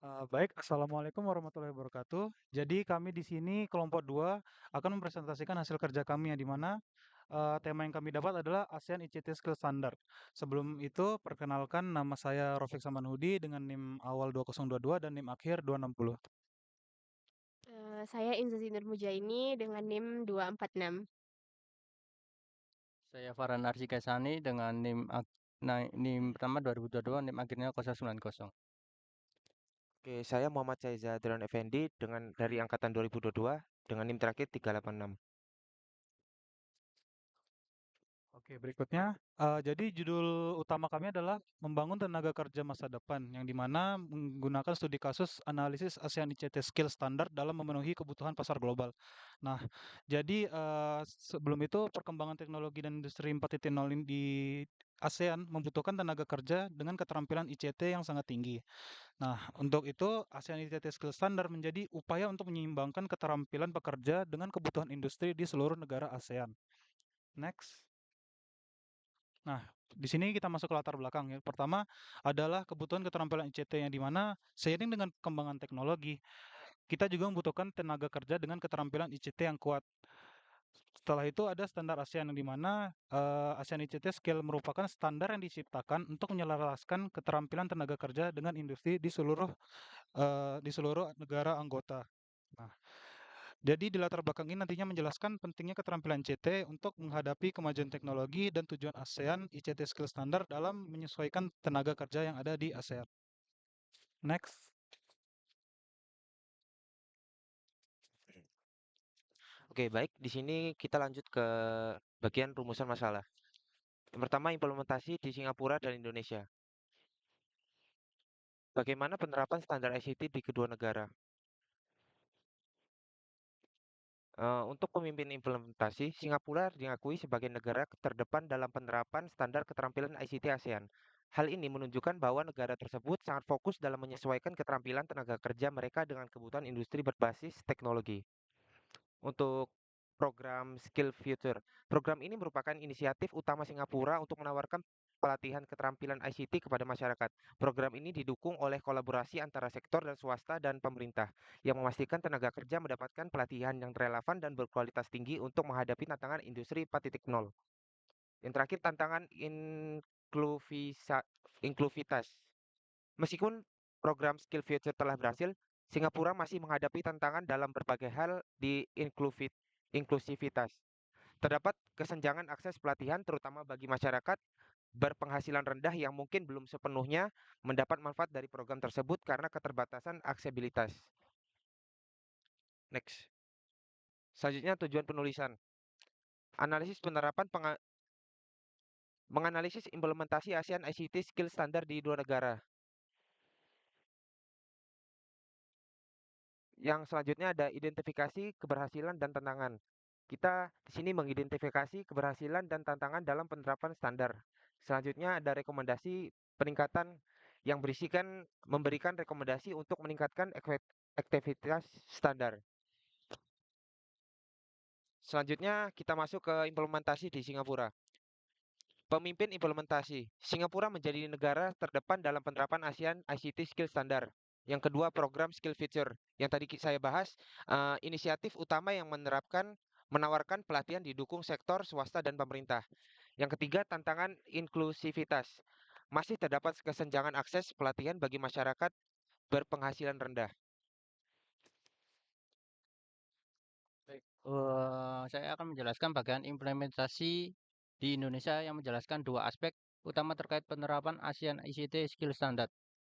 Baik, Assalamualaikum warahmatullahi wabarakatuh. Jadi kami di sini kelompok 2 akan mempresentasikan hasil kerja kami yang di mana tema yang kami dapat adalah ASEAN ICT Skill Standard. Sebelum itu, perkenalkan nama saya Rofik Samanhudi dengan NIM awal 2022 dan NIM akhir 260. Saya Inzasi Nurmujaini dengan NIM 246. Saya Farhan Arsy dengan NIM pertama 2022, NIM akhirnya 090. Oke, saya Muhammad Saiza Dron Effendi dengan dari angkatan 2022 dengan NIM terakhir 386. Oke, berikutnya. Jadi judul utama kami adalah membangun tenaga kerja masa depan, yang di mana menggunakan studi kasus analisis ASEAN ICT Skill Standard dalam memenuhi kebutuhan pasar global. Nah, jadi sebelum itu perkembangan teknologi dan industri 4.0 ini di ASEAN membutuhkan tenaga kerja dengan keterampilan ICT yang sangat tinggi. Nah, untuk itu ASEAN ICT Skill Standard menjadi upaya untuk menyeimbangkan keterampilan pekerja dengan kebutuhan industri di seluruh negara ASEAN. Next. Nah, di sini kita masuk ke latar belakang ya. Pertama adalah kebutuhan keterampilan ICT yang di mana seiring dengan perkembangan teknologi, kita juga membutuhkan tenaga kerja dengan keterampilan ICT yang kuat. Setelah itu ada standar ASEAN yang di mana ASEAN ICT Skill merupakan standar yang diciptakan untuk menyelaraskan keterampilan tenaga kerja dengan industri di seluruh negara anggota. Nah, jadi di latar belakang ini nantinya menjelaskan pentingnya keterampilan CT untuk menghadapi kemajuan teknologi dan tujuan ASEAN ICT Skill Standard dalam menyesuaikan tenaga kerja yang ada di ASEAN. Next. Oke, baik. Di sini kita lanjut ke bagian rumusan masalah. Yang pertama, implementasi di Singapura dan Indonesia. Bagaimana penerapan standar ICT di kedua negara? Untuk pemimpin implementasi, Singapura diakui sebagai negara terdepan dalam penerapan standar keterampilan ICT ASEAN. Hal ini menunjukkan bahwa negara tersebut sangat fokus dalam menyesuaikan keterampilan tenaga kerja mereka dengan kebutuhan industri berbasis teknologi. Untuk program Skill Future. Program ini merupakan inisiatif utama Singapura untuk menawarkan pelatihan keterampilan ICT kepada masyarakat. Program ini didukung oleh kolaborasi antara sektor dan swasta dan pemerintah yang memastikan tenaga kerja mendapatkan pelatihan yang relevan dan berkualitas tinggi untuk menghadapi tantangan industri 4.0. Yang terakhir, tantangan inklusivitas. Meskipun program Skill Future telah berhasil, Singapura masih menghadapi tantangan dalam berbagai hal di inklusivitas. Terdapat kesenjangan akses pelatihan terutama bagi masyarakat berpenghasilan rendah yang mungkin belum sepenuhnya mendapat manfaat dari program tersebut karena keterbatasan aksesibilitas. Next. Selanjutnya tujuan penulisan. Analisis penerapan menganalisis implementasi ASEAN ICT Skill Standard di dua negara. Yang selanjutnya ada identifikasi keberhasilan dan tantangan. Kita di sini mengidentifikasi keberhasilan dan tantangan dalam penerapan standar. Selanjutnya ada rekomendasi peningkatan yang memberikan rekomendasi untuk meningkatkan aktivitas standar. Selanjutnya kita masuk ke implementasi di Singapura. Pemimpin implementasi. Singapura menjadi negara terdepan dalam penerapan ASEAN ICT Skill Standard. Yang kedua, program Skill Future. Yang tadi saya bahas, inisiatif utama yang menawarkan pelatihan didukung sektor swasta dan pemerintah. Yang ketiga, tantangan inklusivitas. Masih terdapat kesenjangan akses pelatihan bagi masyarakat berpenghasilan rendah. Baik, saya akan menjelaskan bagian implementasi di Indonesia yang menjelaskan dua aspek utama terkait penerapan ASEAN ICT Skill Standard.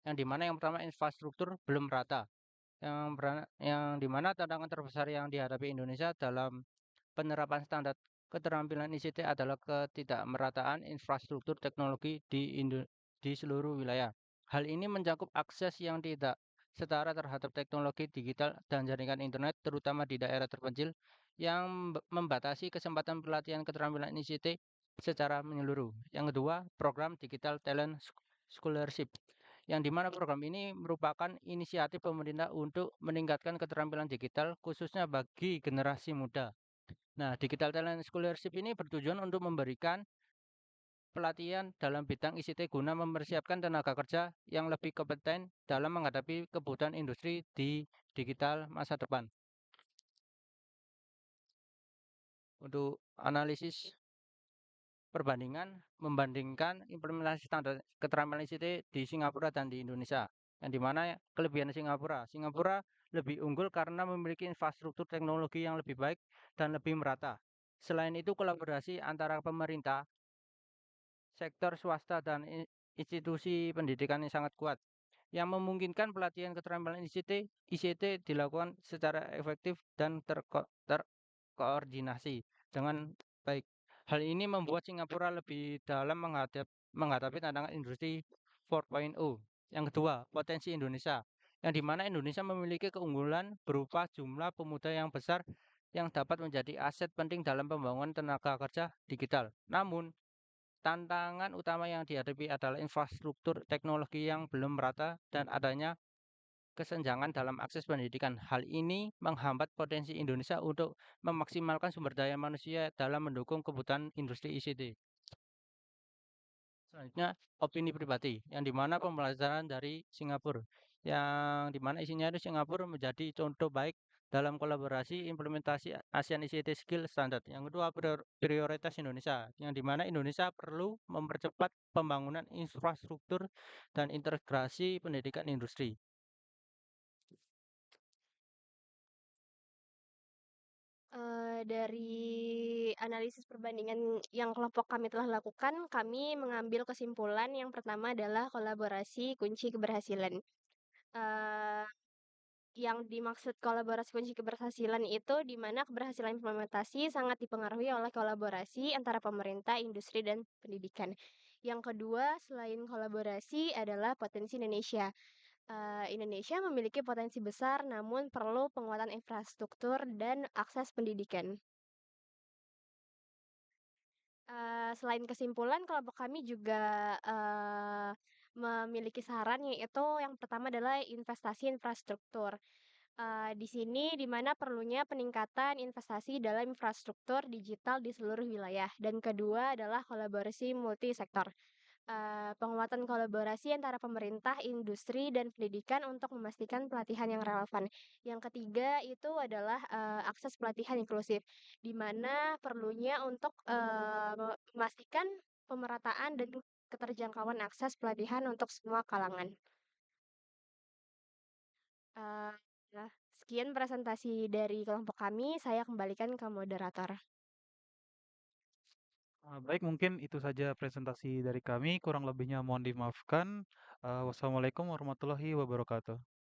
Yang pertama infrastruktur belum rata. Yang dimana tantangan terbesar yang dihadapi Indonesia dalam penerapan standar keterampilan ICT adalah ketidakmerataan infrastruktur teknologi di seluruh wilayah. Hal ini mencakup akses yang tidak setara terhadap teknologi digital dan jaringan internet, terutama di daerah terpencil, yang membatasi kesempatan pelatihan keterampilan ICT secara menyeluruh. Yang kedua, program Digital Talent Scholarship, yang dimana program ini merupakan inisiatif pemerintah untuk meningkatkan keterampilan digital, khususnya bagi generasi muda. Nah, Digital Talent Scholarship ini bertujuan untuk memberikan pelatihan dalam bidang ICT guna mempersiapkan tenaga kerja yang lebih kompeten dalam menghadapi kebutuhan industri di digital masa depan. Untuk analisis perbandingan, membandingkan implementasi standar keterampilan ICT di Singapura dan di Indonesia. Yang dimana kelebihan Singapura lebih unggul karena memiliki infrastruktur teknologi yang lebih baik dan lebih merata. Selain itu, kolaborasi antara pemerintah, sektor swasta, dan institusi pendidikan yang sangat kuat, yang memungkinkan pelatihan keterampilan ICT dilakukan secara efektif dan terkoordinasi dengan baik. Hal ini membuat Singapura lebih dalam menghadapi tantangan industri 4.0. Yang kedua, potensi Indonesia, yang dimana Indonesia memiliki keunggulan berupa jumlah pemuda yang besar yang dapat menjadi aset penting dalam pembangunan tenaga kerja digital. Namun, tantangan utama yang dihadapi adalah infrastruktur teknologi yang belum merata dan adanya kesenjangan dalam akses pendidikan. Hal ini menghambat potensi Indonesia untuk memaksimalkan sumber daya manusia dalam mendukung kebutuhan industri ICT. Selanjutnya, opini pribadi, yang dimana pembelajaran dari Singapura, yang dimana isinya itu Singapura menjadi contoh baik dalam kolaborasi implementasi ASEAN ICT Skill Standard. Yang kedua, prioritas Indonesia, yang dimana Indonesia perlu mempercepat pembangunan infrastruktur dan integrasi pendidikan industri. Dari analisis perbandingan yang kelompok kami telah lakukan, kami mengambil kesimpulan yang pertama adalah kolaborasi kunci keberhasilan. Eh, yang dimaksud kolaborasi kunci keberhasilan itu di mana keberhasilan implementasi sangat dipengaruhi oleh kolaborasi antara pemerintah, industri, dan pendidikan. Yang kedua, selain kolaborasi adalah potensi Indonesia. Indonesia memiliki potensi besar, namun perlu penguatan infrastruktur dan akses pendidikan. Selain kesimpulan, kelompok kami juga memiliki saran, yaitu yang pertama adalah investasi infrastruktur. Di sini di mana perlunya peningkatan investasi dalam infrastruktur digital di seluruh wilayah. Dan kedua adalah kolaborasi multisektor. Penguatan kolaborasi antara pemerintah, industri, dan pendidikan untuk memastikan pelatihan yang relevan. Yang ketiga itu adalah akses pelatihan inklusif, di mana perlunya untuk memastikan pemerataan dan keterjangkauan akses pelatihan untuk semua kalangan. Eh, nah, sekian presentasi dari kelompok kami. Saya kembalikan ke moderator. Baik, mungkin itu saja presentasi dari kami. Kurang lebihnya mohon dimaafkan. Wassalamualaikum warahmatullahi wabarakatuh.